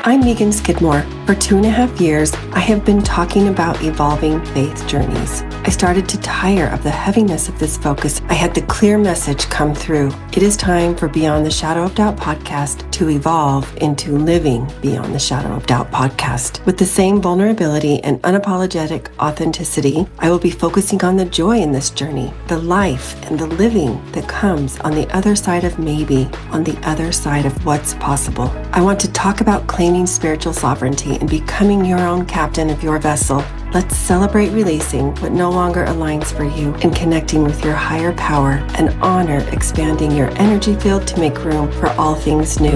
I'm Megan Skidmore. For 2.5 years, I have been talking about evolving faith journeys. I started to tire of the heaviness of this focus. I had the clear message come through. It is time for Beyond the Shadow of Doubt podcast to evolve into Living Beyond the Shadow of Doubt podcast. With the same vulnerability and unapologetic authenticity, I will be focusing on the joy in this journey, the life and the living that comes on the other side of maybe, on the other side of what's possible. I want to talk about claiming spiritual sovereignty and becoming your own captain of your vessel. Let's celebrate releasing what no longer aligns for you and connecting with your higher power and honor expanding your energy field to make room for all things new.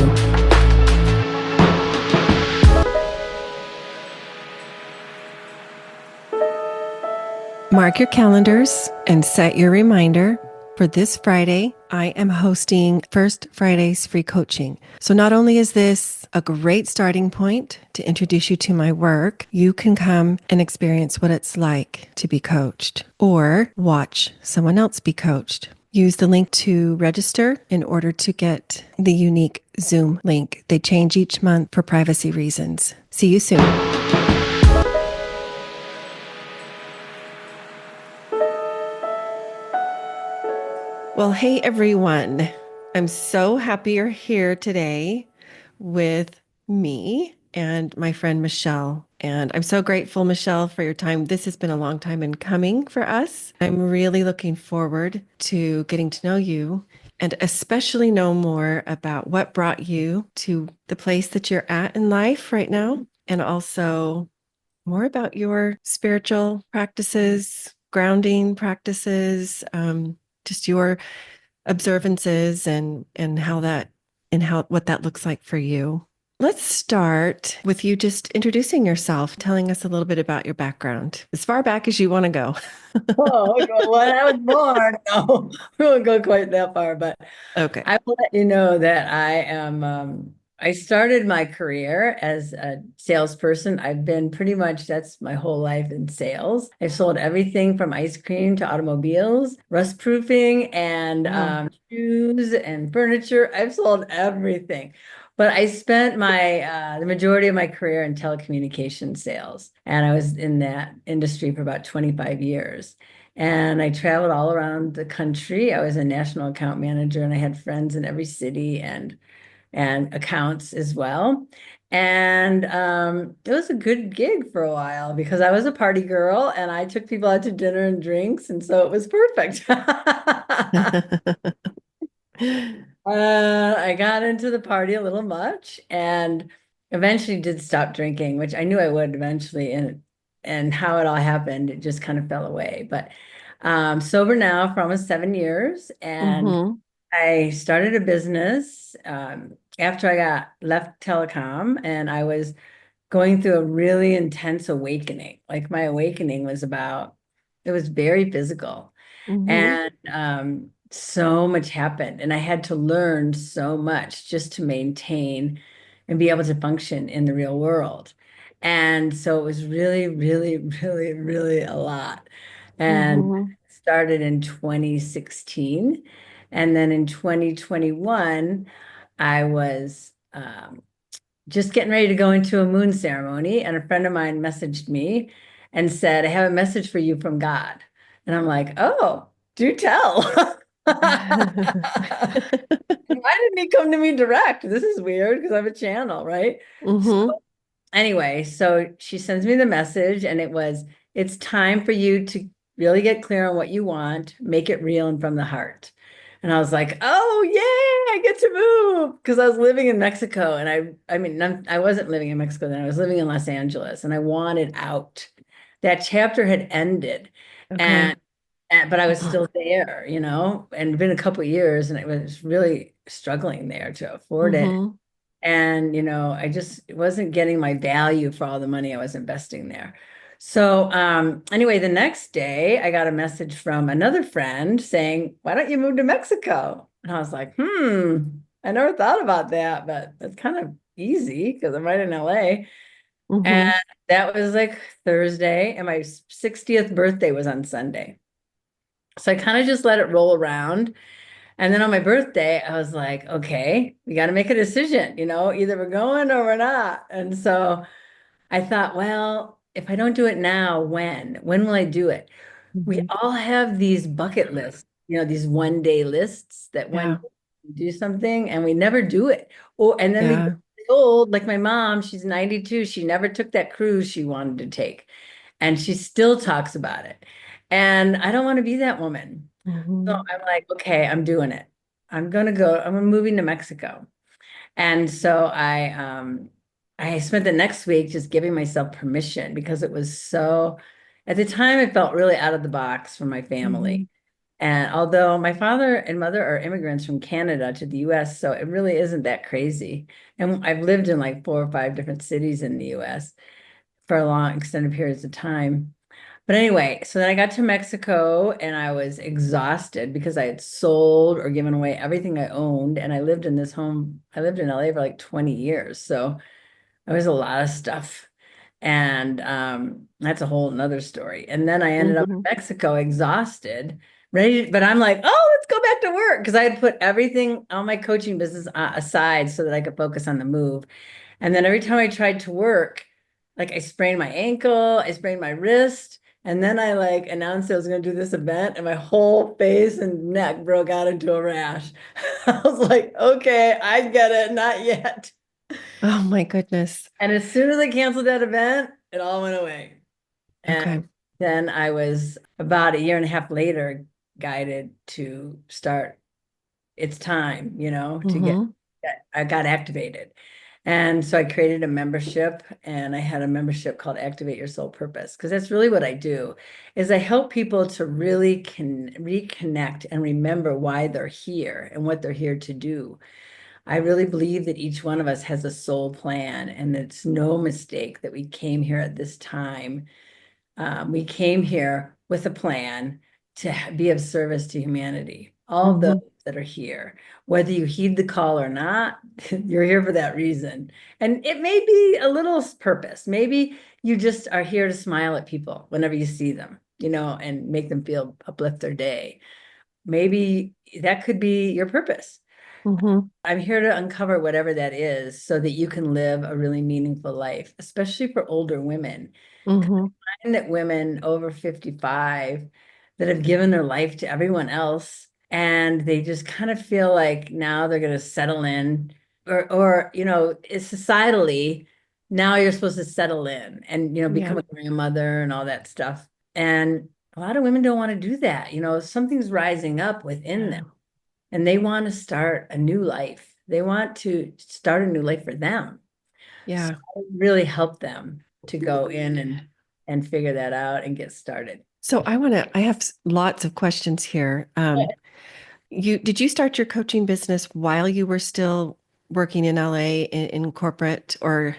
Mark your calendars and set your reminder. For this Friday, I am hosting First Friday's free coaching. So not only is this a great starting point to introduce you to my work, you can come and experience what it's like to be coached or watch someone else be coached. Use the link to register in order to get the unique Zoom link. They change each month for privacy reasons. See you soon. Well, hey everyone. I'm so happy you're here today with me and my friend Michelle. And I'm so grateful, Michelle, for your time. This has been a long time in coming for us. I'm really looking forward to getting to know you and especially know more about what brought you to the place that you're at in life right now, and also more about your spiritual practices, grounding practices, just your observances and how what that looks like for you. Let's start with you just introducing yourself, telling us a little bit about your background, as far back as you want to go. When I was born, no, we won't go quite that far, but Okay. I will let you know that I started my career as a salesperson. I've been pretty much, that's my whole life in sales. I've sold everything from ice cream to automobiles, rust proofing, and Wow. shoes and furniture. I've sold everything. But I spent the majority of my career in telecommunications sales, and I was in that industry for about 25 years. And I traveled all around the country. I was a national account manager, and I had friends in every city and accounts as well. And it was a good gig for a while because I was a party girl and I took people out to dinner and drinks, and so it was perfect. I got into the party a little much and eventually did stop drinking, which I knew I would eventually. And how it all happened, it just kind of fell away. But sober now for almost 7 years, and Mm-hmm. I started a business after I got left telecom, and I was going through a really intense awakening. Like my awakening was it was very physical. Mm-hmm. And so much happened, and I had to learn so much just to maintain and be able to function in the real world. And so it was really, really, really, really a lot. And Mm-hmm. started in 2016. And then in 2021, I was just getting ready to go into a moon ceremony. And a friend of mine messaged me and said, I have a message for you from God. And I'm like, oh, do tell. Why didn't he come to me direct? This is weird because I have a channel, right? So Mm-hmm. anyway, so she sends me the message, and it's time for you to really get clear on what you want, make it real and from the heart. And I was like, oh, yay, I get to move. Because I was living in Mexico, and I wasn't living in Mexico then. I was living in Los Angeles, and I wanted out. That chapter had ended. Okay. But I was still there, and it'd been a couple of years, and I was really struggling there to afford it. Mm-hmm. And, I just wasn't getting my value for all the money I was investing there. So, anyway, the next day I got a message from another friend saying, why don't you move to Mexico? And I was like, I never thought about that, but that's kind of easy because I'm right in LA. Mm-hmm. And that was like Thursday, and my 60th birthday was on Sunday. So I kind of just let it roll around. And then on my birthday, I was like, okay, we got to make a decision, either we're going or we're not. And so I thought, well, if I don't do it now, when? When will I do it? We Mhm. all have these bucket lists, these one day lists that one Yeah. day we do something and we never do it. Or and then we get Yeah. old, like my mom, she's 92. She never took that cruise she wanted to take. And she still talks about it. And I don't want to be that woman. So Mhm. I'm like, okay, I'm doing it. I'm moving to Mexico. And so I spent the next week just giving myself permission because it was so at the time it felt really out of the box for my family. Mhm. And although my father and mother are immigrants from Canada to the US, so it really isn't that crazy. And I've lived in like 4 or 5 different cities in the US for long extended periods of time. But anyway, so then I got to Mexico and I was exhausted because I had sold or given away everything I owned. And I lived in this home, I lived in LA for like 20 years. So it was a lot of stuff. And that's a whole nother story. And then I ended up in Mhm. Mexico exhausted, ready, but I'm like, oh, let's go back to work because I had put everything on my coaching business aside so that I could focus on the move. And then every time I tried to work, like I sprained my ankle, I sprained my wrist, and then I like announced I was going to do this event, and my whole face and neck broke out into a rash. I was like, okay, I get it, not yet. Oh my goodness. And as soon as I canceled that event, it all went away. Okay. And then I was about a year and a half later guided to start. It's time, to Hmm. I got activated. And so I created a membership and I had a membership called Activate Your Soul Purpose because that's really what I do is I help people to really can reconnect and remember why they're here and what they're here to do. I really believe that each one of us has a soul plan and it's no mistake that we came here at this time. We came here with a plan to be of service to humanity, all of those Hmm. that are here. Whether you heed the call or not, you're here for that reason. And it may be a little purpose. Maybe you just are here to smile at people whenever you see them, and make them feel uplift their day. Maybe that could be your purpose. Hmm. I'm here to uncover whatever that is so that you can live a really meaningful life, especially for older women. Hmm. Find that women over 55 that have given their life to everyone else and they just kind of feel like now they're going to settle in or it's societally now you're supposed to settle in and Yeah. become a grandmother and all that stuff. And a lot of women don't want to do that. Something's rising up within them Yeah. and they want to start a new life. They want to start a new life for them. So Yeah. I really help them to go in and figure that out and get started. So I have lots of questions here. Did you start your coaching business while you were still working in LA in corporate, or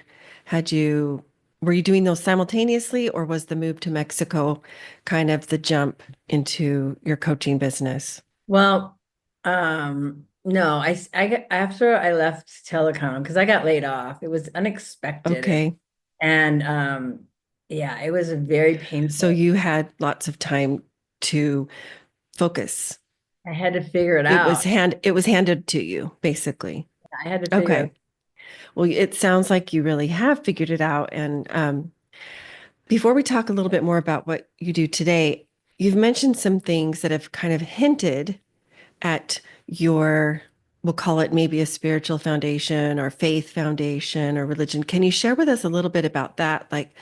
were you doing those simultaneously, or was the move to Mexico kind of the jump into your coaching business? Well, no, after I left telecom because I got laid off. It was unexpected Okay. and yeah, it was very So painful. you had lots of time to focus. I had to figure it out. It was handed to you, basically. I had to figure it Okay. Well, it sounds like you really have figured it out. And before we talk a little bit more about what you do today, you've mentioned some things that have kind of hinted at your, we'll call it maybe a spiritual foundation or faith foundation or religion. Can you share with us a little bit about that? Like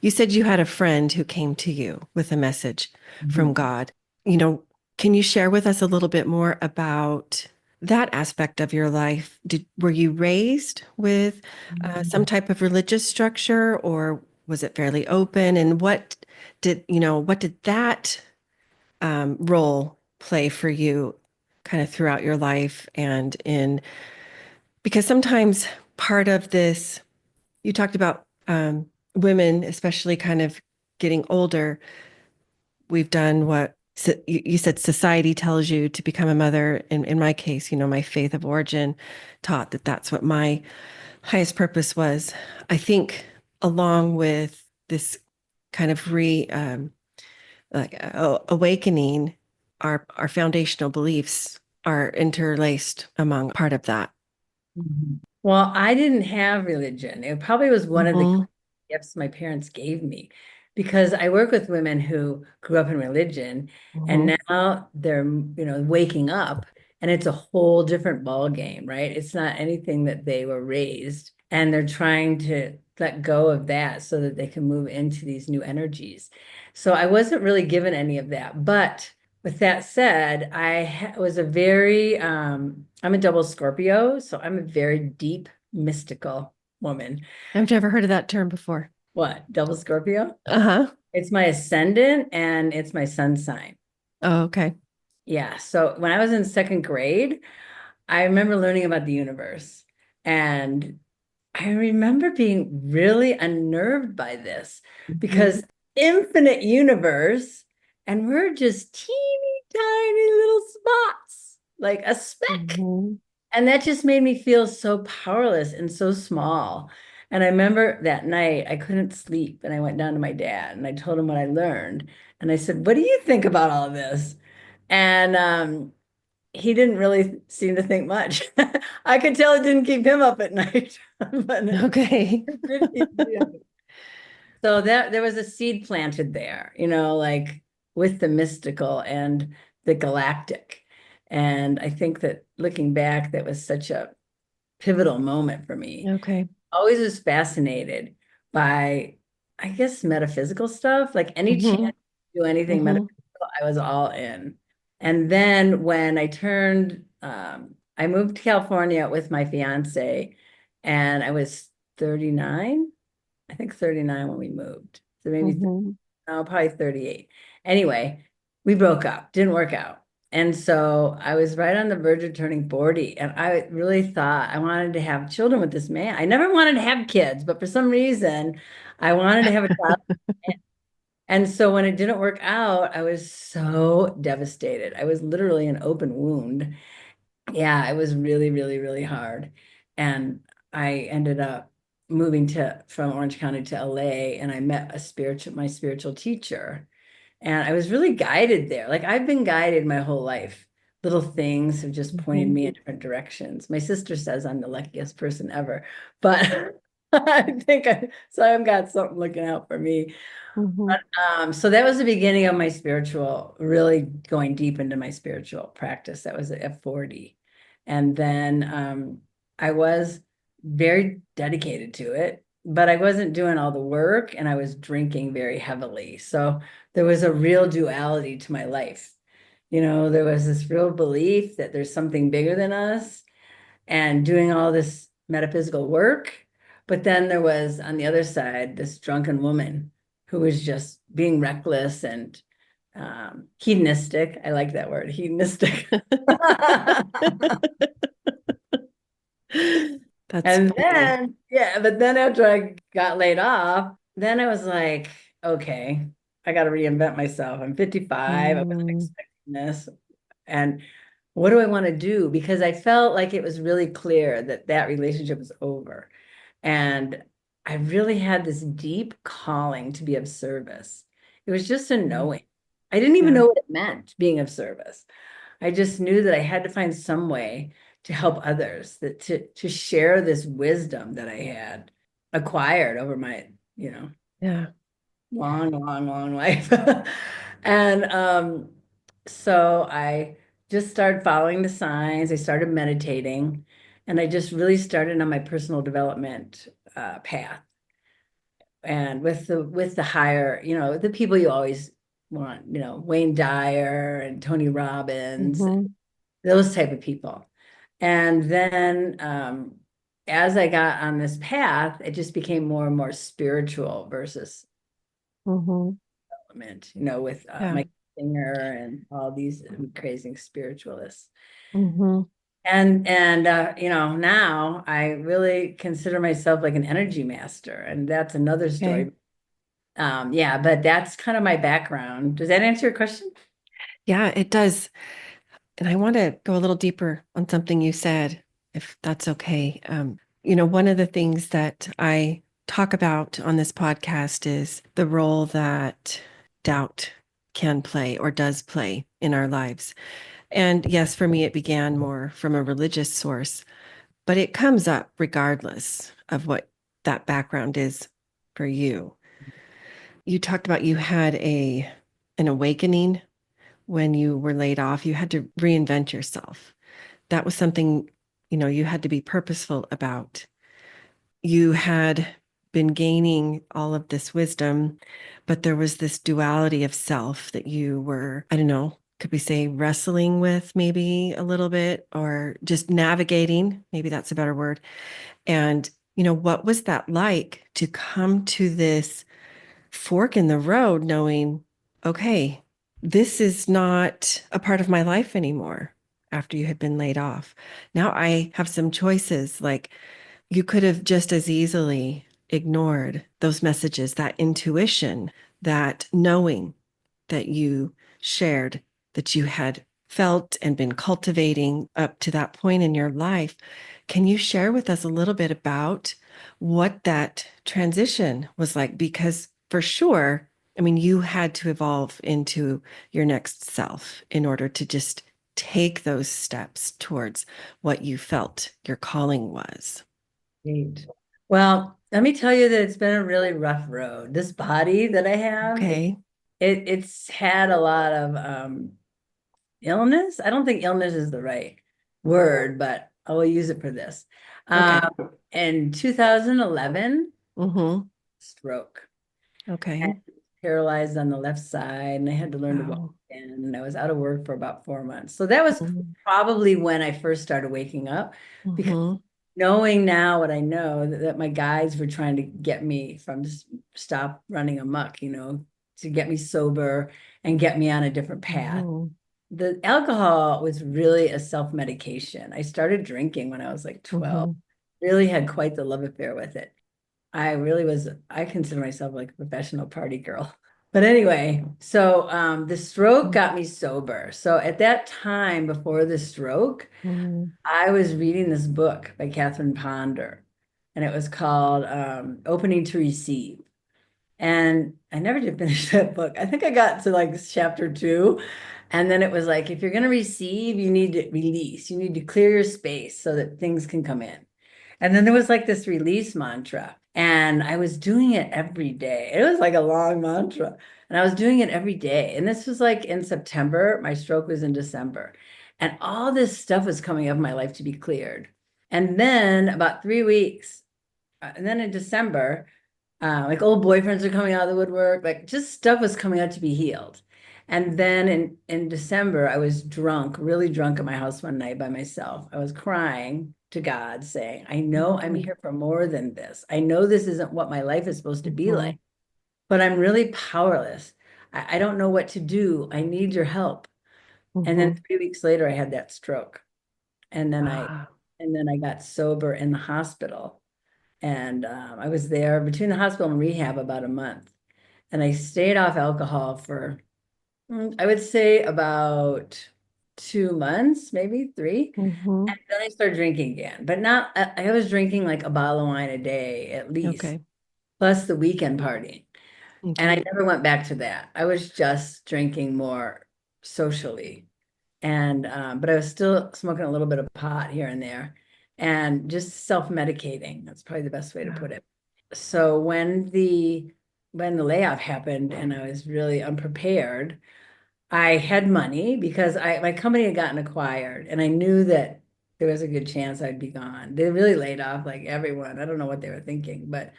you said, you had a friend who came to you with a message from out. God. You know, can you share with us a little bit more about that aspect of your life? Were you raised with some Mhm. type of religious structure, or was it fairly open? And what did that role play for you kind of throughout your life because sometimes part of this, you talked about women, especially kind of getting older. We've done what you said society tells you to become a mother. In my case, my faith of origin taught that that's what my highest purpose was. I think along with this kind of awakening our foundational beliefs. are interlaced among part of that. Mhm. Well, I didn't have religion. It probably was one of the Hmm. gifts my parents gave me because I work with women who grew up in religion Hmm. and now they're, waking up and it's a whole different ball game, right? It's not anything that they were raised and they're trying to let go of that so that they can move into these new energies. So I wasn't really given any of that, but with that said, was a very, I'm a double Scorpio, so I'm a very deep, mystical woman. I've never heard of that term before. What? Double Scorpio? Uh-huh. It's my ascendant and it's my sun sign. Oh, okay. Yeah. So when I was in second grade, I remember learning about the universe. And I remember being really unnerved by this Hmm. because infinite universe, and we're just teeny tiny little spots, like a speck. Hmm. And that just made me feel so powerless and so small. And I remember that night I couldn't sleep and I went down to my dad and I told him what I learned. And I said, "What do you think about all of this?" And he didn't really seem to think much. I could tell it didn't keep him up at night, but Okay. it did keep me up. So that there was a seed planted there, like with the mystical and the galactic. And I think that looking back, that was such a pivotal moment for me. Okay. Always was fascinated by, I guess, metaphysical stuff. Like any chance Hmm. to do anything Hmm. metaphysical, I was all in. And then when I moved to California with my fiance, and I was 39, I think 39 when we moved. So maybe, Hmm. no, probably 38. Anyway, we broke up, didn't work out. And so I was right on the verge of turning 40. And I really thought I wanted to have children with this man. I never wanted to have kids, but for some reason, I wanted to have a child. And so when it didn't work out, I was so devastated. I was literally an open wound. Yeah, it was really, really, really hard. And I ended up moving to from Orange County to LA and I met my spiritual teacher. And I was really guided there. Like I've been guided my whole life. Little things have just pointed Hmm. me in different directions. My sister says I'm the luckiest person ever, but I think so I've got something looking out for me. Hmm. So that was the beginning of my spiritual, really going deep into my spiritual practice. That was at 40. And then I was very dedicated to it, but I wasn't doing all the work and I was drinking very heavily. So there was a real duality to my life. There was this real belief that there's something bigger than us and doing all this metaphysical work. But then there was on the other side this drunken woman who was just being reckless and hedonistic. I like that word, hedonistic. That's And funny. then, yeah, but then after I got laid off, then I was like, okay, I got to reinvent myself. I'm 55. I wasn't Mm. expecting this. And what do I want to do? Because I felt like it was really clear that that relationship was over. And I really had this deep calling to be of service. It was just a Mm. knowing. I didn't even Yeah. know what it meant being of service. I just knew that I had to find some way to help others, that to share this wisdom that I had acquired over my, Yeah. long, long, long life. And so I just started following the signs. I started meditating, and I just really started on my personal development path. And with the higher, the people you always want, Wayne Dyer and Tony Robbins, Hmm. those type of people. And then as I got on this path, it just became more and more spiritual versus Hmm. development, with Yeah. Mike Singer and all these crazy spiritualists. Hmm. Now I really consider myself like an energy master, and that's another Okay. story. Yeah, but that's kind of my background. Does that answer your question? Yeah, it does. And I want to go a little deeper on something you said, if that's okay. One of the things that I talk about on this podcast is the role that doubt can play or does play in our lives. And yes, for me, it began more from a religious source, but it comes up regardless of what that background is for you. You talked about you had an awakening when you were laid off. You had to reinvent yourself. That was something, you had to be purposeful about. You had been gaining all of this wisdom, but there was this duality of self that you were, I don't know, could we say wrestling with maybe a little bit, or just navigating? Maybe that's a better word. And, what was that like to come to this fork in the road, knowing, okay, this is not a part of my life anymore after you had been laid off? Now I have some choices. Like, you could have just as easily ignored those messages, that intuition, that knowing that you shared, that you had felt and been cultivating up to that point in your life. Can you share with us a little bit about what that transition was like? Because for sure, I mean, you had to evolve into your next self in order to just take those steps towards what you felt your calling was. Great. Well, let me tell you that it's been a really rough road. This body that I have, Okay. it's had a lot of illness. I don't think illness is the right word, but I will use it for this. Okay. In 2011, Mm-hmm. stroke. And Okay. paralyzed on the left side, and I had to learn to walk Wow. again. And I was out of work for about 4 months. So that was Mm-hmm. probably when I first started waking up, because Mm-hmm. knowing now what I know, that my guides were trying to get me from stop running amok, to get me sober and get me on a different path. Mm-hmm. The alcohol was really a self-medication. I started drinking when I was like 12, Mm-hmm. really had quite the love affair with it. I really was, I consider myself like a professional party girl. But anyway, so the stroke got me sober. So at that time before the stroke, Mm-hmm. I was reading this book by Catherine Ponder, and it was called Opening to Receive. And I never did finish that book. I think I got to like chapter 2. And then it was like, if you're going to receive, you need to release. You need to clear your space so that things can come in. And then there was like this release mantra. And I was doing it every day. It was like a long mantra. And I was doing it every day. And this was like in September. My stroke was in December. And all this stuff was coming up in my life to be cleared. And then about 3 weeks, and then in December, like old boyfriends are coming out of the woodwork, like just stuff was coming out to be healed. And then in December, I was drunk, really drunk at my house one night by myself. I was crying to God, saying, I know I'm Mm-hmm. here for more than this. I know this isn't what my life is supposed to be Mm-hmm. like, but I'm really powerless. I don't know what to do. I need your help. And then Mm-hmm. 3 weeks later, I had that stroke. And then I Wow. and then I got sober in the hospital. And I was there between the hospital and rehab about a month. And I stayed off alcohol for, I would say about 2 months, maybe 3. Mm-hmm. And then I started drinking again, but not, I was drinking like a bottle of wine a day at least, Okay. plus the weekend party. And I Okay. never went back to that. I was just drinking more socially. And, but I was still smoking a little bit of pot here and there and just self-medicating. That's probably the best way to Wow. put it. So when the layoff happened and I was really unprepared, I had money because my company had gotten acquired and I knew that there was a good chance I'd be gone. They really laid off like everyone. I don't know what they were thinking, but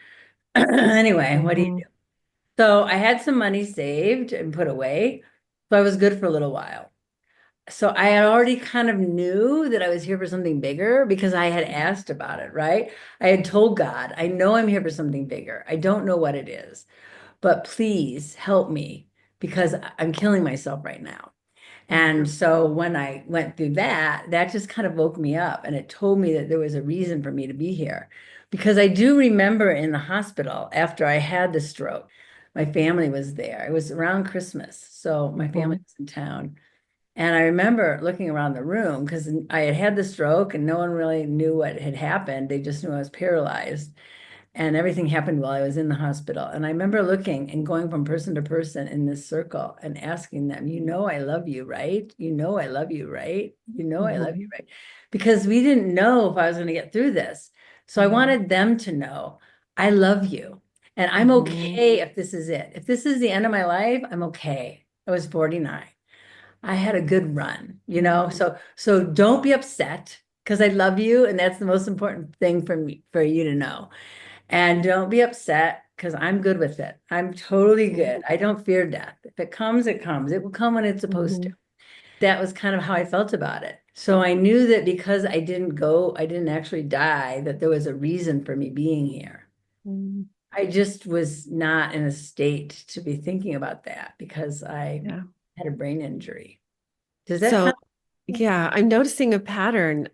anyway, what do you Mm-hmm. do? So I had some money saved and put away. So I was good for a little while. So I had already kind of knew that I was here for something bigger because I had asked about it, right? I had told God, I know I'm here for something bigger. I don't know what it is, but please help me because I'm killing myself right now. And so when I went through that, that just kind of woke me up and it told me that there was a reason for me to be here. Because I do remember in the hospital after I had the stroke, my family was there. It was around Christmas. So my family Mm-hmm. was in town. And I remember looking around the room because I had had the stroke and no one really knew what had happened. They just knew I was paralyzed. And everything happened while I was in the hospital. And I remember looking and going from person to person in this circle and asking them, you know, I love you, right? You know, I love you, right? You know, I love you, Mhm. right? Because we didn't know if I was going to get through this. So I Mhm. wanted them to know, I love you. And I'm Mhm. okay if this is it. If this is the end of my life, I'm okay. I was 49. I had a good run, you know? Mhm. So don't be upset because I love you. And that's the most important thing for me, for you to know. And don't be upset because I'm good with it. I'm totally Mhm. good. I don't fear death. If it comes, it comes. It will come when it's supposed to. Mhm. That was kind of how I felt about it. So I knew that because I didn't actually die, that there was a reason for me being here. Mhm. I just was not in a state to be thinking about that because I Yeah. had a brain injury. Does that So, kind of, yeah, I'm noticing a pattern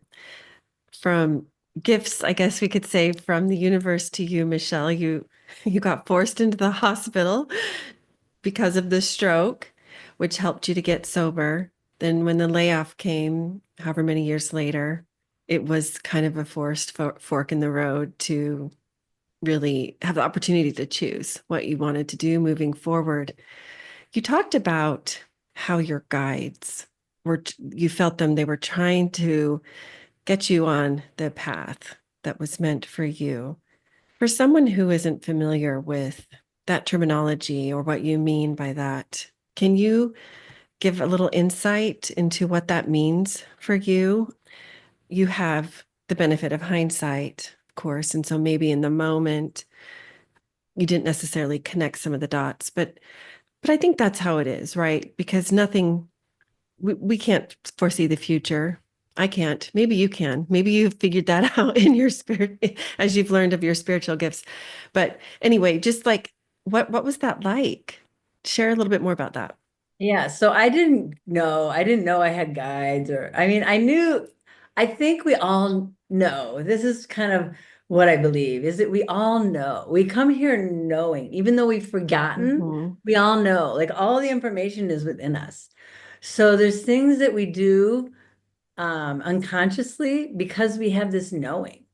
from gifts, I guess we could say, from the universe to you, Michelle. You got forced into the hospital because of the stroke, which helped you to get sober. Then when the layoff came, however many years later, it was kind of a forced fork in the road to really have the opportunity to choose what you wanted to do moving forward. You talked about how your guides were, you felt them, they were trying to get you on the path that was meant for you. For someone who isn't familiar with that terminology or what you mean by that, can you give a little insight into what that means for you? You have the benefit of hindsight, of course, and so maybe in the moment you didn't necessarily connect some of the dots, but I think that's how it is, right? Because nothing we can't foresee the future. I can't. Maybe you can. Maybe you've figured that out in your spirit as you've learned of your spiritual gifts. But anyway, just like what was that like? Share a little bit more about that. yeah, so I didn't know I had guides or, I mean, I think we all know, this is kind of what I believe, is that we all know. We come here knowing, even though we've forgotten, Hmm. we all know, like all the information is within us. So there's things that we do unconsciously because we have this knowing.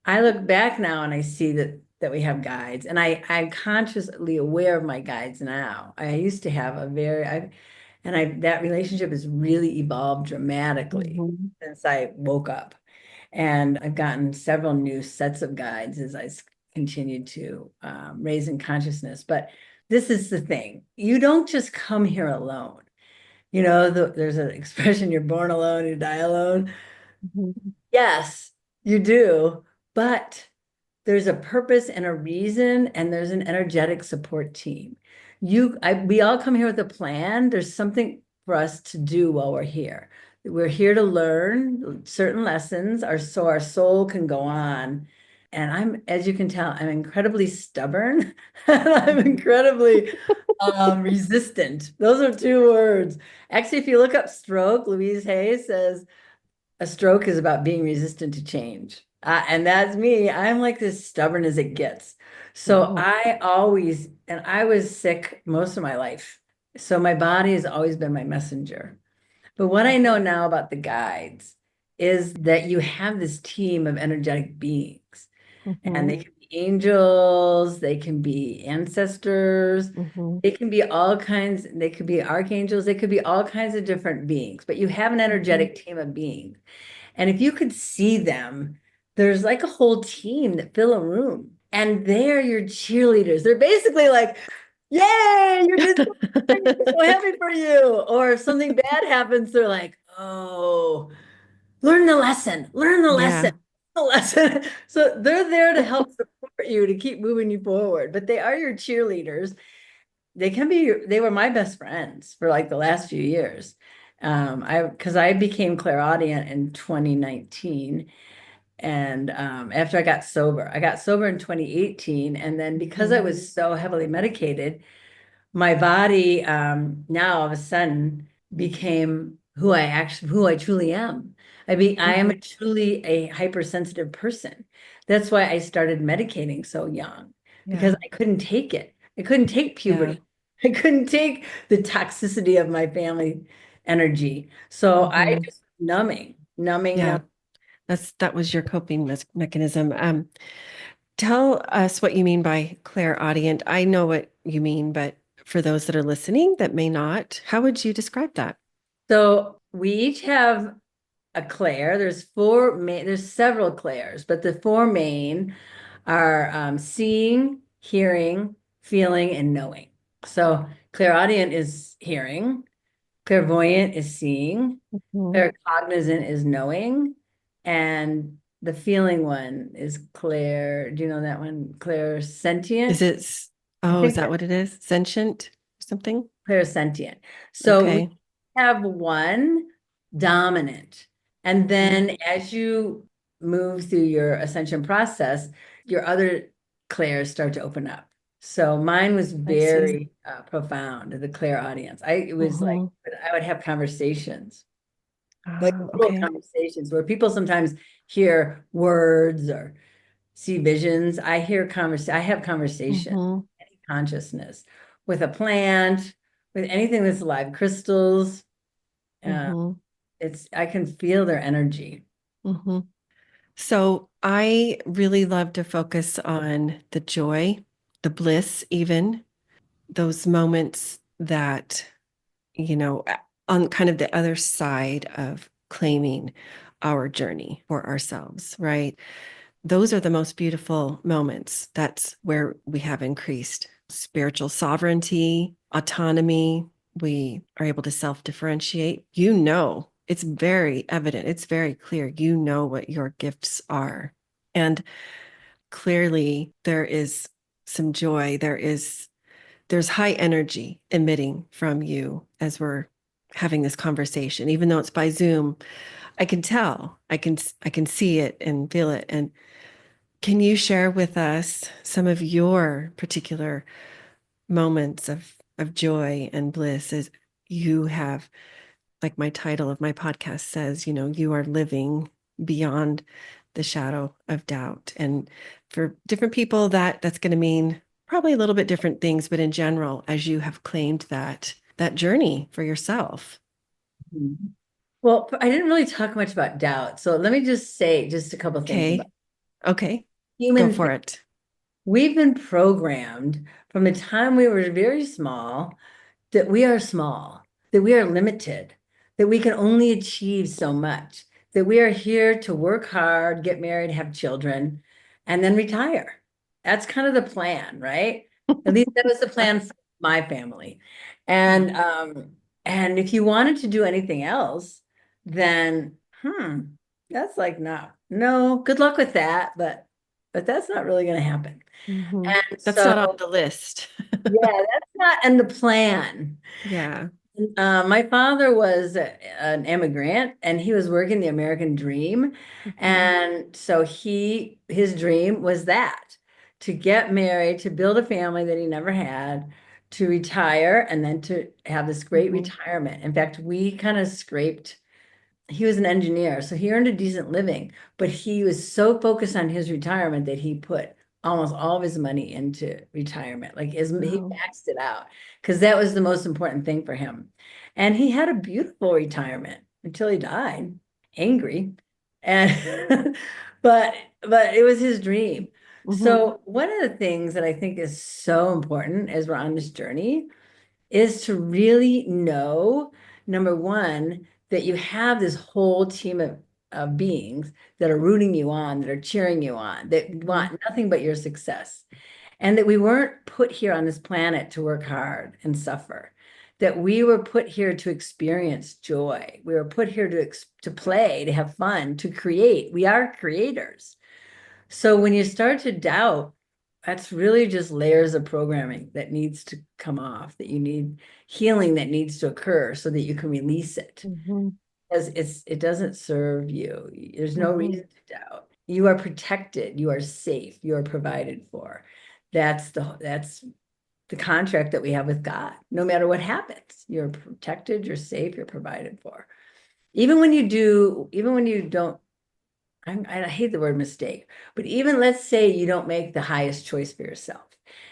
I look back now and I see that we have guides, and I'm consciously aware of my guides now. I used to have a very I and I that relationship has really evolved dramatically Hmm. since I woke up. And I've gotten several new sets of guides as continued to raise in consciousness. But this is the thing. You don't just come here alone. You know, there's an expression, you're born alone, you die alone. Yes, you do. But there's a purpose and a reason, and there's an energetic support team. We all come here with a plan. There's something for us to do while we're here. We're here to learn certain lessons, so our soul can go on. And as you can tell, I'm incredibly stubborn and I'm incredibly resistant. Those are two words. Actually, if you look up stroke, Louise Hay says a stroke is about being resistant to change. And that's me. I'm like as stubborn as it gets. So Hmm. and I was sick most of my life. So my body has always been my messenger. But what I know now about the guides is that you have this team of energetic beings, and they Hmm. can be angels, they can be ancestors, Hmm. they can be all kinds, they could be archangels, they could be all kinds of different beings, but you have an Hmm. energetic team of beings. And if you could see them, there's like a whole team that fill a room, and they're your cheerleaders. They're basically like, "Yay, you did something! We're so happy for you." Or if something bad happens, they're like, "Oh, learn the lesson, learn the lesson, Yeah. the lesson." So they're there to help support you to keep moving you forward. But they are your cheerleaders. They were my best friends for like the last few years. Because I became clairaudient in 2019. And after I got sober in 2018. And then because I Mhm. was so heavily medicated, my body now all of a sudden became who I truly am. I am Mhm. truly a hypersensitive person. That's why I started medicating so young, because Yeah. I couldn't take it. I couldn't take Yeah. puberty. I couldn't take the toxicity of my family energy. So I Hmm. just numbing, numbing, Yeah. numbing. That was your coping mechanism. Tell us what you mean by clairaudient. I know what you mean, but for those that are listening that may not, how would you describe that? So we each have a clair. There's several clairs, but the four main are seeing, hearing, feeling, and knowing. So clairaudient is hearing, clairvoyant is seeing, Mhm. claircognizant is knowing, and the feeling one is do you know that one? Is Clairsentient. it, I oh, is think that that's what it is? Sentient or something? clairsentient. So we Okay. have one dominant. And Mhm. then as you move through your ascension process, your other clairs start to open up. So mine was I see. very profound, the clair audience. It was like, Hmm. I would have conversations, like Oh, little okay. conversations where people sometimes hear words or see visions. I have conversation, Hmm. any consciousness with a plant, with anything that's alive, crystals. Uh, Hmm. I can feel their energy. Hmm. So I really love to focus on the joy, the bliss, even those moments that, you know, on kind of the other side of claiming our journey for ourselves, right? Those are the most beautiful moments. That's where we have increased spiritual sovereignty, autonomy. We are able to self differentiate. You know, it's very evident, it's very clear. You know what your gifts are. And clearly, there is some joy. There's high energy emitting from you as we're having this conversation, even though it's by Zoom. I can tell, I can see it and feel it. And can you share with us some of your particular moments of joy and bliss as you have, like my title of my podcast says, you are living beyond the shadow of doubt. And for different people, that's going to mean probably a little bit different things, but in general, as you have claimed that journey for yourself. Mhm. Well, I didn't really talk much about doubt. So let me just say just a couple things about Okay. Okay. Go human. for it. We've been programmed from the time we were very small that we are small, that we are limited, that we can only achieve so much, that we are here to work hard, get married, have children, and then retire. That's kind of the plan, right? At least that was the plan for my family. Yeah. And if you wanted to do anything else, then that's like no, good luck with that, but that's not really going to happen. Hmm. And That's not on so the list. yeah, that's not in the plan. Yeah. My father was an immigrant and he was working the American dream. Hmm. And so his dream was that to get married, to build a family that he never had, to retire, and then to have this great Hmm. retirement. In fact, we kind of scraped he was an engineer, so he earned a decent living, but he was so focused on his retirement that he put almost all of his money into retirement. He Oh. maxed it out because that was the most important thing for him. And he had a beautiful retirement until he died, angry. And but it was his dream. Hmm. So one of the things that I think is so important as we're on this journey is to really know, number one, that you have this whole team of beings that are rooting you on, that are cheering you on, that Hmm. want nothing but your success. And that we weren't put here on this planet to work hard and suffer. That we were put here to experience joy. We were put here to play, to have fun, to create. We are creators. So when you start to doubt, that's really just layers of programming that needs to come off, that you need healing that needs to occur so that you can release it. Hmm. Because it doesn't serve you. There's no Hmm. reason to doubt. You are protected, you are safe, you are provided for. That's the contract that we have with God. No matter what happens, you're protected, you're safe, you're provided for. Even when you don't I hate the word mistake, but even let's say you don't make the highest choice for yourself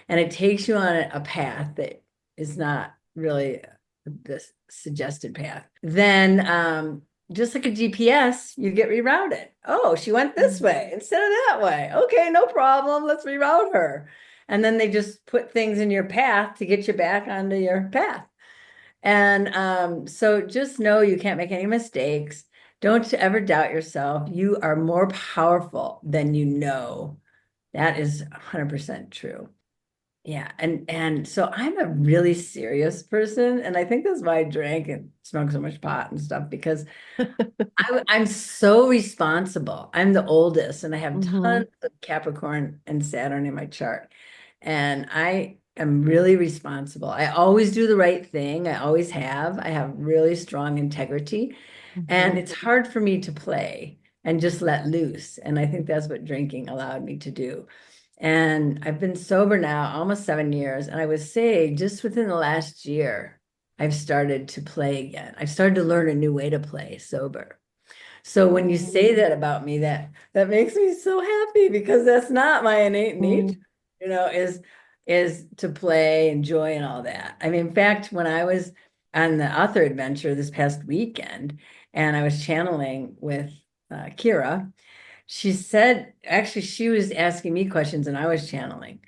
and it takes you on a path that is not really the suggested path, then just like a GPS, you get rerouted. Oh, she went this Mm. way instead of that way. Okay, no problem. Let's reroute her. And then they just put things in your path to get you back onto your path. And so just know you can't make any mistakes. Don't ever doubt yourself. You are more powerful than you know. That is 100% true. Yeah, and so I'm a really serious person, and I think that's why I drank and smoked so much pot and stuff because I'm so responsible. I'm the oldest, and I have Mhm. tons of Capricorn and Saturn in my chart. And I am really responsible. I always do the right thing. I always have. I have really strong integrity. And Mhm. it's hard for me to play and just let loose. And I think that's what drinking allowed me to do. And I've been sober now almost 7 years. And I would say just within the last year, I've started to play again. I've started to learn a new way to play sober. So when you say that about me, that makes me so happy because that's not my innate nature, Mhm. is to play and joy and all that. I mean, in fact, when I was on the author adventure this past weekend and I was channeling with Kira, she said, actually, she was asking me questions and I was channeling.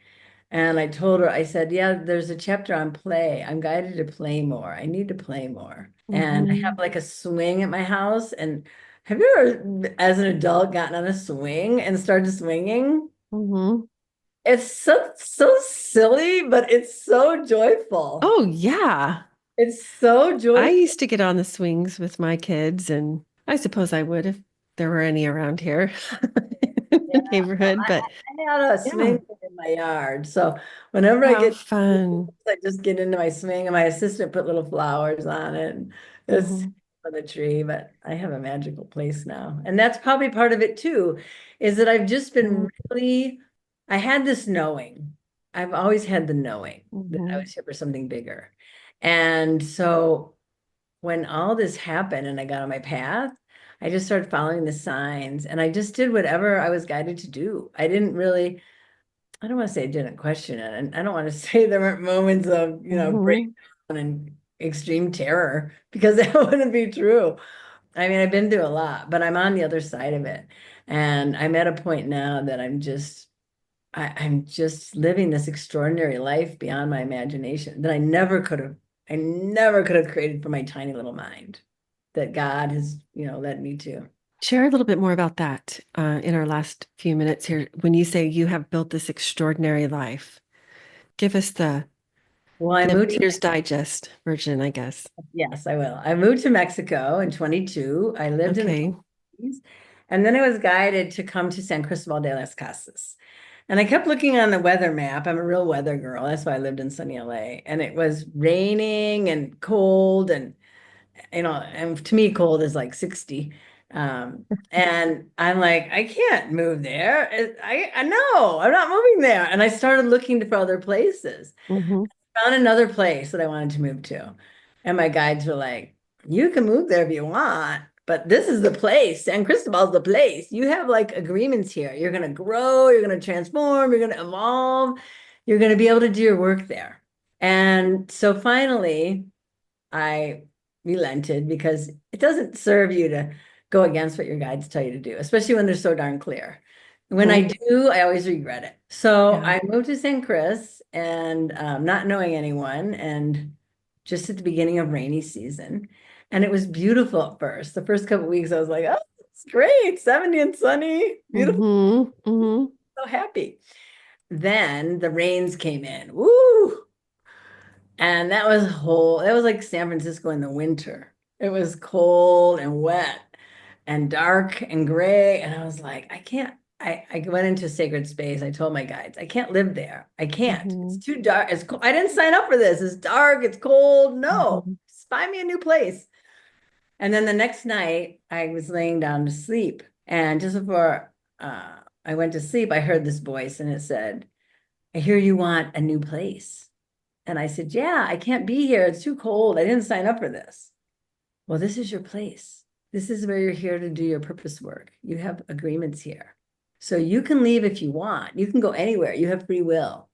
And I told her, I said, yeah, there's a chapter on play. I'm guided to play more. I need to play more. And I have Mhm. like a swing at my house. And have you ever, as an adult, gotten on a swing and started swinging? Mhm. It's so silly, but it's so joyful. Oh, yeah. It's so I joyful. used to get on the swings with my kids, and I suppose I would if there were any around here in Yeah. the Well, neighborhood. But I had a yeah, swing in my yard. So whenever I how get, fun. I just get into my swing and my assistant put little flowers on it. And it's Mhm. for the tree, but I have a magical place now. And that's probably part of it too, is that I've just been really, I had this knowing. I've always had the knowing that I Mhm. was here for something bigger. And so when all this happened and I got on my path, I just started following the signs and I just did whatever I was guided to do. I didn't really, I don't want to say I didn't question it. And I don't want to say there weren't moments of, Mhm. breakdown and extreme terror because that wouldn't be true. I mean, I've been through a lot, but I'm on the other side of it. And I'm at a point now that I'm just living this extraordinary life beyond my imagination that I never could have created for my tiny little mind that God has, led me to. Share a little bit more about that in our last few minutes here. When you say you have built this extraordinary life, give us Well, I the moved to, Reader's Digest version, I guess. yes, I will. I moved to Mexico in 22. I lived in the Okay. Philippines, and then I was guided to come to San Cristobal de las Casas. And I kept looking on the weather map. I'm a real weather girl. That's why I lived in sunny LA. And it was raining and cold and and to me, cold is like 60. And I'm like, I can't move there. I know I'm not moving there. And I started looking for other places. Hmm. Found another place that I wanted to move to. And my guides were like, you can move there if you want, but this is the place. San Cristobal's the place. You have like agreements here. You're going to grow, you're going to transform, you're going to evolve, you're going to be able to do your work there. And so finally, I relented because it doesn't serve you to go against what your guides tell you to do, especially when they're so darn clear. When I do, I always regret it. So Yeah. I moved to San Chris and not knowing anyone and just at the beginning of rainy season. And it was beautiful at first. The first couple of weeks, I was like, oh, it's great, 70 and sunny, beautiful, Hmm. Hmm. so happy. Then the rains came in. Woo! And that was like San Francisco in the winter. It was cold and wet and dark and gray. And I was like, I can't, I went into sacred space. I told my guides, I can't live there. I can't. It's Hmm. too dark. It's cold. I didn't sign up for this. It's dark. It's cold. No, Hmm. just find me a new place. And then the next night, I was laying down to sleep. And just before I went to sleep, I heard this voice and it said, I hear you want a new place. And I said, yeah, I can't be here. It's too cold. I didn't sign up for this. Well, this is your place. This is where you're here to do your purpose work. You have agreements here. So you can leave if you want. You can go anywhere. You have free will.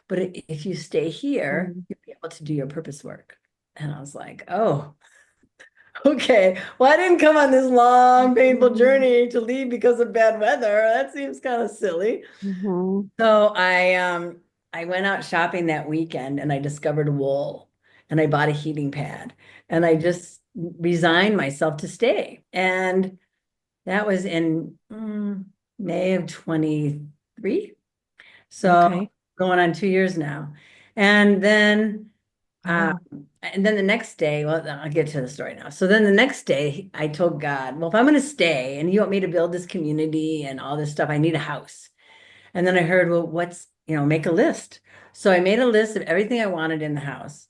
But if you stay here, Hmm. you'll be able to do your purpose work. And I was like, oh, Okay, well, I didn't come on this long, painful journey to leave because of bad weather. That seems kind of silly. Mm-hmm. So I went out shopping that weekend and I discovered wool and I bought a heating pad and I just resigned myself to stay. And that was in May of 23. So Okay. going on 2 years now. And then Wow. the next day, well, I'll get to the story now. So then the next day, I told God, well, if I'm going to stay and you want me to build this community and all this stuff, I need a house. And then I heard, well, make a list. So I made a list of everything I wanted in the house.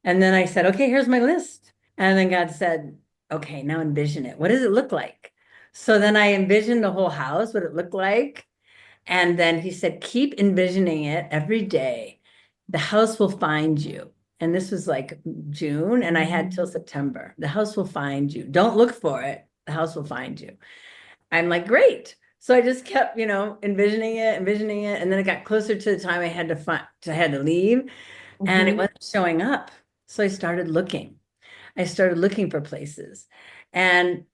And then I said, okay, here's my list. And then God said, okay, now envision it. What does it look like? So then I envisioned the whole house, what it looked like. And then he said, keep envisioning it every day. The house will find you. And this was like June, and I had till September. The house will find you. Don't look for it. The house will find you. I'm like, great. So I just kept, envisioning it. And then it got closer to the time I had to leave, and it Mm-hmm. wasn't showing up. So I started looking. I started looking for places. And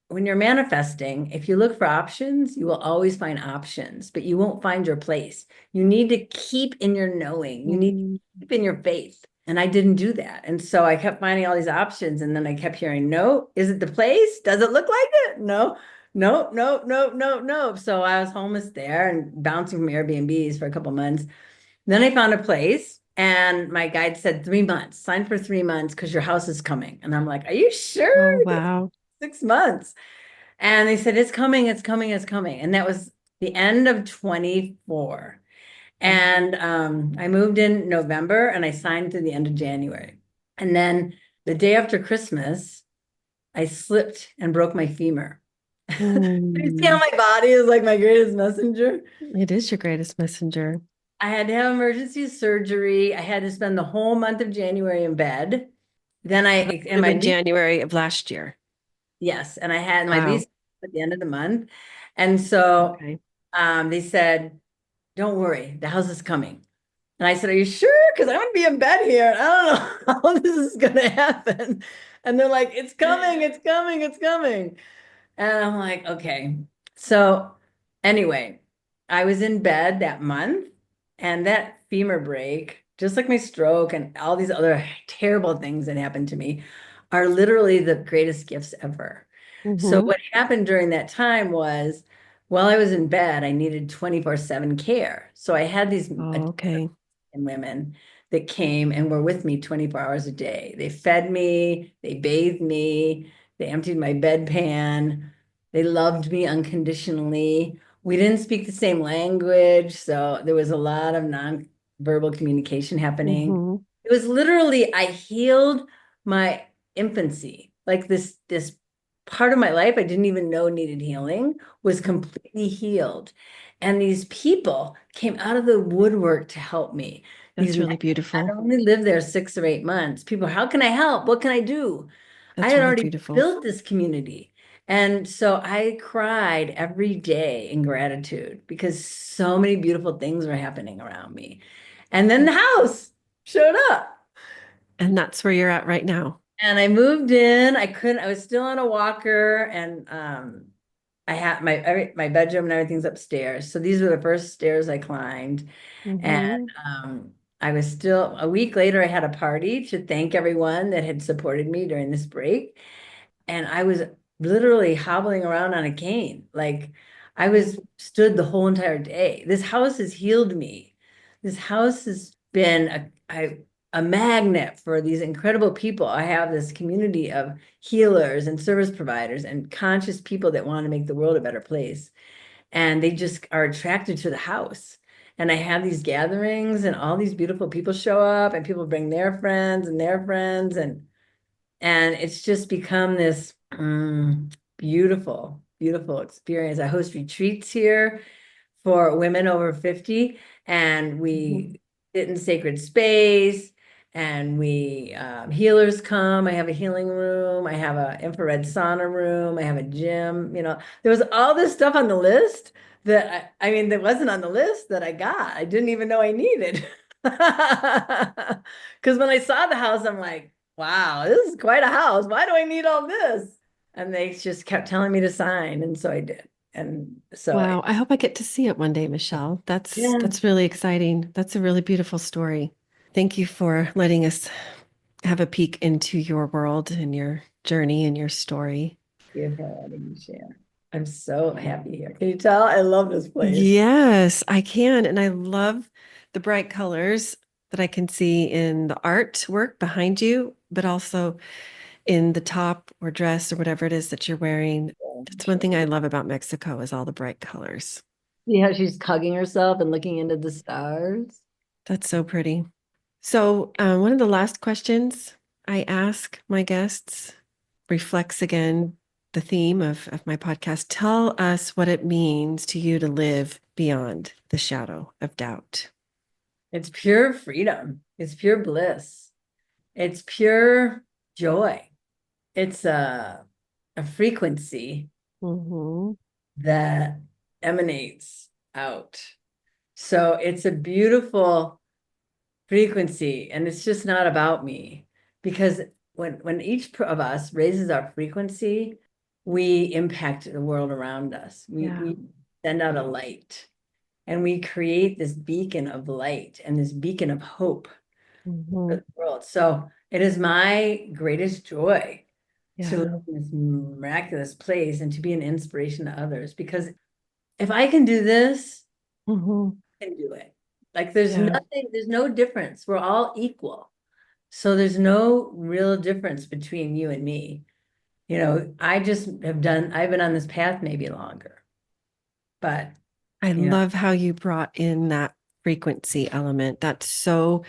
when you're manifesting, if you look for options, you will always find options, but you won't find your place. You need to keep in your knowing. You need to keep in your faith. And I didn't do that. And so I kept finding all these options. And then I kept hearing, no, is it the place? Does it look like it? No, no, no, no, no, no. So I was homeless there and bouncing from Airbnbs for a couple months. Then I found a place. And my guide said 3 months, sign for 3 months because your house is coming. And I'm like, are you Oh, sure? 6 months. And they said, it's coming, it's coming, it's coming. And that was the end of 24. And I moved in November and I signed to the end of January. And then the day after Christmas, I slipped and broke my femur. You see how Mm. my body is like my greatest messenger? It is your greatest messenger. I had to have emergency surgery. I had to spend the whole month of January in bed. Then That would and have my been lease, January of last year. yes, and I had my Wow. lease at the end of the month. And so Okay. they said, don't worry, the house is coming. And I said, are you sure? Because I'm going to be in bed here. I don't know how this is going to happen. And they're like, it's coming, it's coming, it's coming. And I'm like, okay. So anyway, I was in bed that month and that femur break, just like my stroke and all these other terrible things that happened to me, are literally the greatest gifts ever. So Mm-hmm. what happened during that time was while I was in bed, I needed 24/7 care. So I had these Oh, okay. and women that came and were with me 24 hours a day. They fed me, they bathed me, they emptied my bedpan, they loved me unconditionally. We didn't speak the same language, so there was a lot of non-verbal communication happening. Mm-hmm. It was literally, I healed my infancy. Like this part of my life I didn't even know needed healing was completely healed. And these people came out of the woodwork to help me. These That's men, really I beautiful. only lived there 6 or 8 months. People, how can I help? What can I do? I That's had really already beautiful. built this community. And so I cried every day in gratitude because so many beautiful things were happening around me. And then the house showed up. And that's where you're at right now. And I moved in. I was still on a walker and I had my bedroom and everything's upstairs. So these were the first stairs I climbed. And Mm-hmm. I was still a week later, I had a party to thank everyone that had supported me during this break. And I was literally hobbling around on a cane. Like I was stood the whole entire day. This house has healed me. This house has been a magnet for these incredible people. I have this community of healers and service providers and conscious people that want to make the world a better place. And they just are attracted to the house. And I have these gatherings and all these beautiful people show up and people bring their friends and it's just become this beautiful, beautiful experience. I host retreats here for women over 50, and Mm-hmm. we sit in sacred space, and we healers come. I have a healing room. I have an infrared sauna room. I have a gym. There was all this stuff on the list that I mean, that wasn't on the list that I got. I didn't even know I needed. Because when I saw the house, I'm like, wow, this is quite a house. Why do I need all this? And they just kept telling me to sign. And so I did. And so Wow. I hope I get to see it one day, Michelle. That's yeah, that's really exciting. That's a really beautiful story. Thank you for letting us have a peek into your world and your journey and your story. you're letting me share. I'm so happy here. Can you tell? I love this place. Yes, I can. And I love the bright colors that I can see in the artwork behind you, but also in the top or dress or whatever it is that you're wearing. That's one thing I love about Mexico is all the bright colors. See how she's hugging herself and looking into the stars? That's so pretty. So, one of the last questions I ask my guests reflects again the theme of my podcast. Tell us what it means to you to live beyond the shadow of doubt. It's pure freedom. It's pure bliss. It's pure joy. It's a frequency Hmm. that emanates out. So it's a beautiful frequency, and it's just not about me. Because when each of us raises our frequency, we impact the world around us. Yeah. We send out a light, and we create this beacon of light and this beacon of hope for Hmm. the world. So it is my greatest joy to live Yeah. in this miraculous place and to be an inspiration to others. Because if I can do this, Hmm. I can do it. Like there's Yeah. nothing, there's no difference. We're all equal. So there's no real difference between you and me. I just I've been on this path maybe longer, but I you know, love how you brought in that frequency element. That's so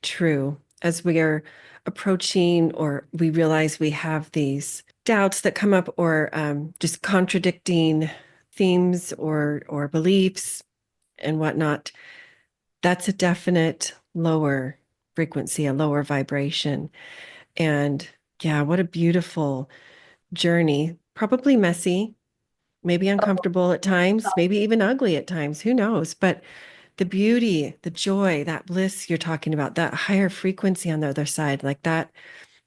true. As we are approaching, or we realize we have these doubts that come up, or just contradicting themes or beliefs and whatnot, that's a definite lower frequency, a lower vibration. And yeah, what a beautiful journey. Probably messy, maybe uncomfortable at times, maybe even ugly at times. Who knows? But the beauty, the joy, that bliss you're talking about, that higher frequency on the other side, like that,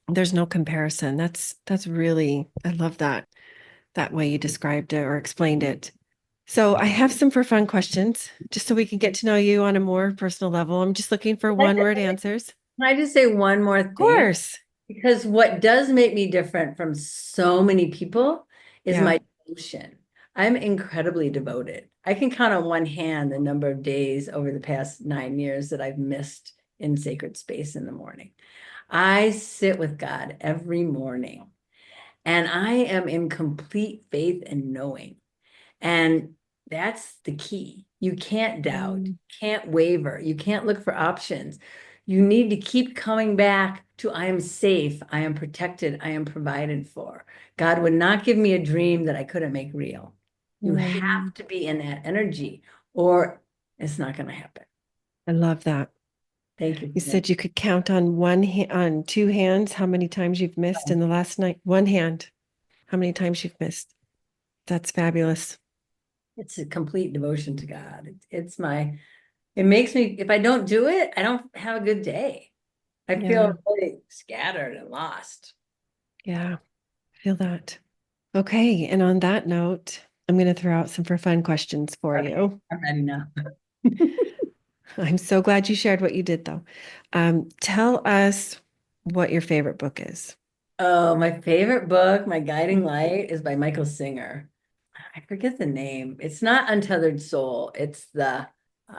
there's no comparison. That's really, I love that way you described it or explained it. So I have some for fun questions, just so we can get to know you on a more personal level. I'm just looking for one word answers. can I just say one more Of thing? course. Because what does make me different from so many people is Yeah. my devotion. I'm incredibly devoted. I can count on one hand the number of days over the past 9 years that I've missed in sacred space in the morning. I sit with God every morning, and I am in complete faith and knowing. And that's the key. You can't doubt, Mm, can't waver, you can't look for options. You need to keep coming back to I am safe, I am protected, I am provided for. God would not give me a dream that I couldn't make real. You mm. have to be in that energy, or it's not going to happen. I love that. Thank you You for said you could count on on two hands how many times you've missed that. in the last night. One hand, how many times you've missed. That's fabulous. It's a complete devotion to God. It makes me, if I don't do it, I don't have a good day. I feel Yeah. really scattered and lost. Yeah. I feel that. Okay. And on that note, I'm going to throw out some for fun questions for Okay, you. I'm ready now. I'm so glad you shared what you did, though. Tell us what your favorite book is. Oh, my favorite book, My Guiding Light, is by Michael Singer. I forget the name. It's not Untethered Soul. It's the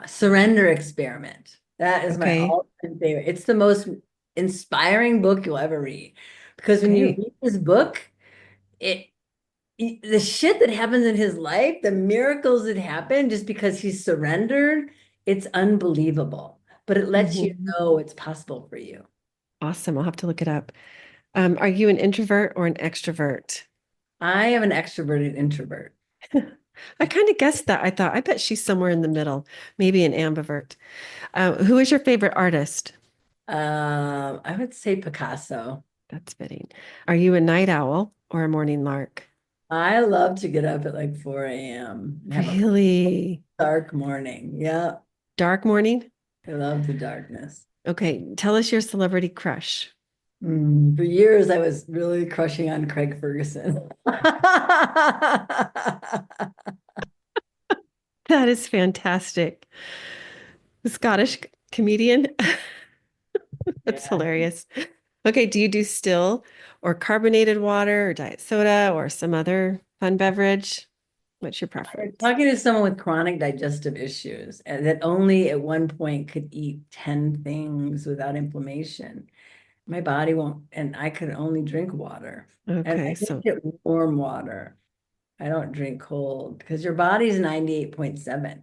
Surrender Experiment. That is my Okay. all-time favorite. It's the most inspiring book you'll ever read. Because when you Okay. read this book, it the shit that happens in his life, the miracles that happen just because he's surrendered, it's unbelievable. But it lets you Mhm. know it's possible for you. Awesome. I'll have to look it up. Are you an introvert or an extrovert? I am an extroverted introvert. I kind of guessed that. I thought, I bet she's somewhere in the middle, maybe an ambivert. Who is your favorite artist? I would say Picasso. That's fitting. Are you a night owl or a morning lark? I love to get up at like 4 a.m. and have a Really? dark morning. Yeah, Dark morning? I love the darkness. Okay, tell us your celebrity crush. For years, I was really crushing on Craig Ferguson. That is fantastic. The Scottish comedian. That's Yeah. hilarious. Okay, do you do still or carbonated water or diet soda or some other fun beverage? What's your I'm preference? talking to someone with chronic digestive issues and that only at one point could eat 10 things without inflammation. My body won't, and I could only drink water. And Okay, I drink so it warm water. I don't drink cold because your body's 98.7.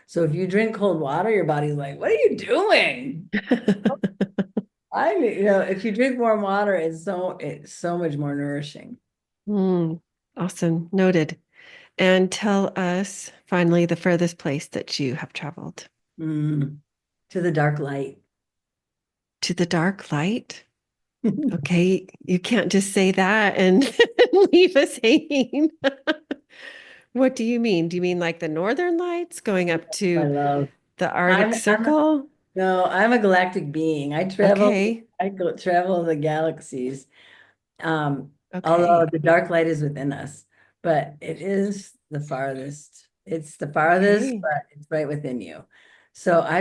So if you drink cold water, your body's like, what are you doing? If you drink warm water, it's so much more nourishing. Mm, awesome. Noted. And tell us finally the furthest place that you have traveled. Mm, to the dark light. To the dark light? Okay, you can't just say that and leave us hanging. What do you mean? Do you mean like the Northern Lights going up I to love. the Arctic I'm Circle? No, I'm a galactic being. Okay, I go travel the galaxies. Um, Although okay, the dark light is within us, but it is the farthest. It's the farthest, okay, but it's right within you. So I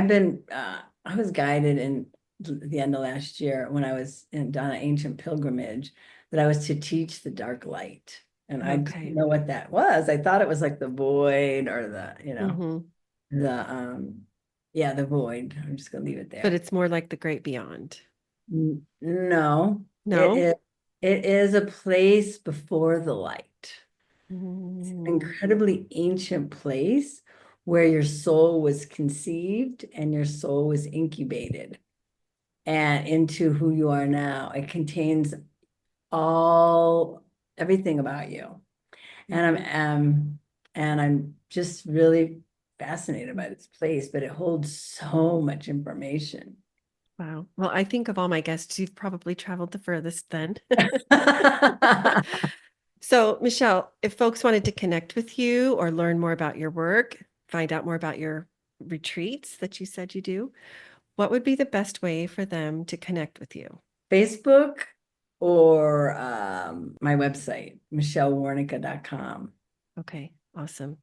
was guided in the end of last year when I was on an ancient pilgrimage that I was to teach the dark light. And I didn't okay. know what that was. I thought it was like the void or Hmm. yeah, the void. I'm just gonna leave it But there. it's more like the great beyond. No, No? it is a place before the light. It's an Mm, incredibly ancient place where your soul was conceived and your soul was incubated and into who you are now. It contains everything about you. And mhm. I'm just really fascinated by this place, but it holds so much information. Wow. Well, I think of all my guests, you've probably traveled the furthest then. So, Michelle, if folks wanted to connect with you or learn more about your work, find out more about your retreats that you said you do, what would be the best way for them to connect with you? Facebook or my website, michellewarnica.com. Okay, awesome.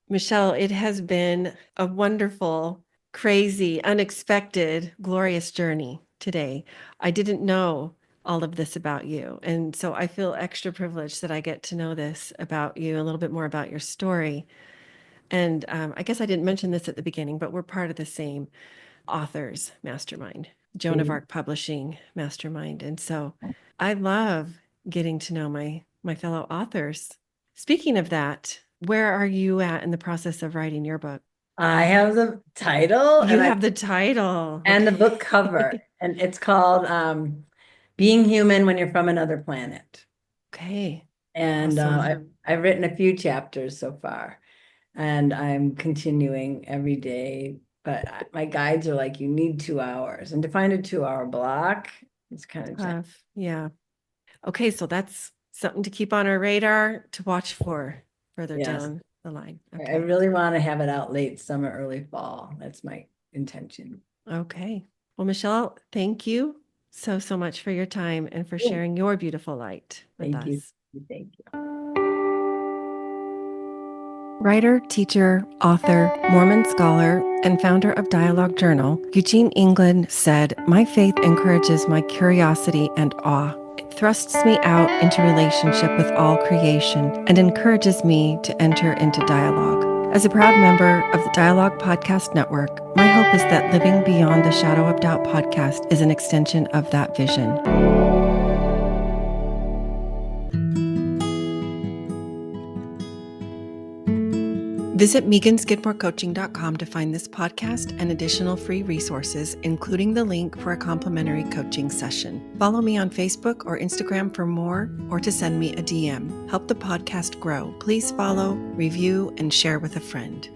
Michelle, it has been a wonderful, crazy, unexpected, glorious journey today. I didn't know all of this about you. And so I feel extra privileged that I get to know this about you, a little bit more about your story. And I guess I didn't mention this at the beginning, but we're part of the same authors mastermind, Joan of Arc Publishing mastermind. And so I love getting to know my fellow authors. Speaking of that, where are you at in the process of writing your book? I have the title You have the title. and the book cover, Okay. and it's called Being Human When You're from Another Planet. Okay. And Awesome. I've written a few chapters so far, and I'm continuing every day. But my guides are like, you need 2 hours, and to find a 2 hour block, it's kind of challenging. Tough. Yeah. Okay. So that's something to keep on our radar to watch for further Yes. down the line. I Okay. really want to have it out late summer, early fall. That's my intention. Okay. Well, Michelle, thank you so, so much for your time and for Cool. sharing your beautiful light with Thank you. us. Thank you. Writer, teacher, author, Mormon scholar, and founder of Dialogue Journal, Eugene England said, "My faith encourages my curiosity and awe. It thrusts me out into relationship with all creation and encourages me to enter into dialogue." As a proud member of the Dialogue Podcast Network, my hope is that Living Beyond the Shadow of Doubt podcast is an extension of that vision. Visit meganskidmorecoaching.com to find this podcast and additional free resources, including the link for a complimentary coaching session. Follow me on Facebook or Instagram for more or to send me a DM. Help the podcast grow. Please follow, review, and share with a friend.